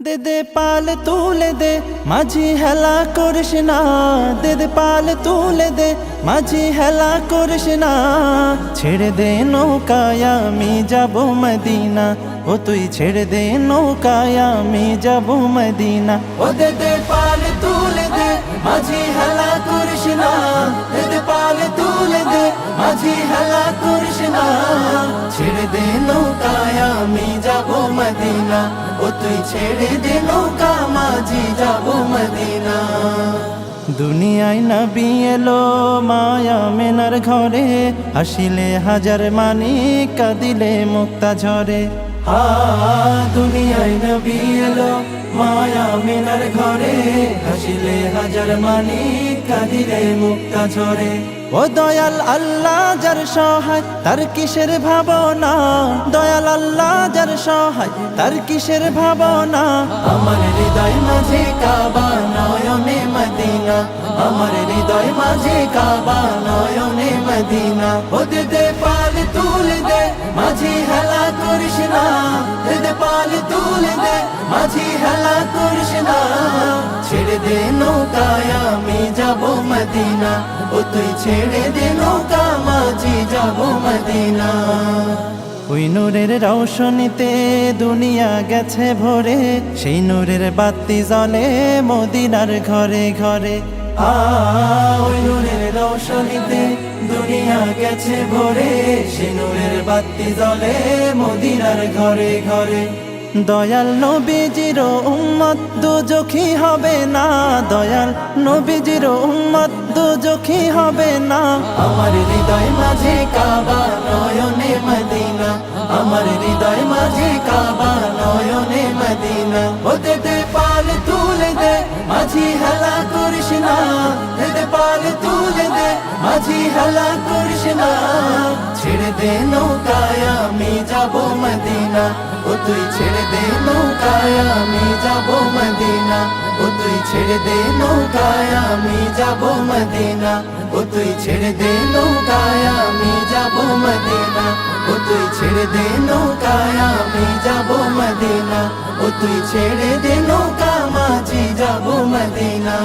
দে দে পাল তুলে দে মাঝি হেলা করিস না, দে দে পাল তুলে দে মাঝি হেলা করিস না। ছেড়ে দে নৌকায় আমি যাব মদিনা, ও তুই ছেড়ে দে নৌকায় আমি যাব মদিনা। ও দে দে পাল তুলে দে মাঝি হেলা করিস না, দে দে পাল তুলে দে মাঝি হেলা করিস না। ছেড়ে দে নৌকায় আমি যাব মদিনা, ও তুই ছেড়ে দে নৌকা মাঝি যাব মদিনা। দুনিয়ায় নবী এলো মায়া মেনার ঘরে, হাসিলে হাজার মানি কাঁদিলে মুক্তা ঝরে। দুনিয়ায় নবী এলো মায়া মেনার ঘরে, হাসিলে হাজার মানি কাঁদিলে মুক্তা ঝরে। ও দয়াল আল্লাহ যার সহায় তার কিসের ভাবনা, দয়াল আল্লাহ যার সহায় তার কিসের ভাবনা। আমার হৃদয় মাঝে কাবা নয়নে মদিনা, আমার হৃদয় মাঝে কাবা নয়নে মদিনা। ও দে দে পাল তুলে দে মাঝি হেলা করিস না, দে দে পাল তুলে দে মাঝি হেলা করিস না। ছেড়ে দে নৌকায় আমি যাব মদিনা, ও তুই ছেড়ে দে নৌকা মাঝি যাব মদিনা। ওই নূরের রৌশনীতে দুনিয়া গেছে ভরে, সেই নূরের বাতি জ্বলে মদিনার ঘরে ঘরে। ওই নূরের রৌশনীতে দুনিয়া গেছে ভরে, সেই নূরের বাতি জ্বলে মদিনার ঘরে ঘরে। দয়াল নবীজির উম্মত দুজখী হবে না, দয়াল নবীজির উম্মত দুজখী হবে না। আমার হৃদয় মাঝে কাবা নয়নে মদিনা, আমার হৃদয় মাঝে কাবা নয়নে মদিনা। ও দে দে পাল তুলে দে মাঝি হেলা করিস না, দে দে পাল তুলে দে মাঝি হেলা করিস না। ছেড়ে দে নৌকায় আমি যাব মদিনা, ও তুই ছেড়ে দে নৌকায় আমি যাব মদিনা, ও তুই ছেড়ে দে নৌকায় আমি যাব মদিনা, ও তুই ছেড়ে দে নৌকায় আমি যাব মদিনা, ও তুই ছেড়ে দে নৌকায় আমি যাব মদিনা, ও তুই ছেড়ে দে নৌকা মাঝি যাব মদিনা।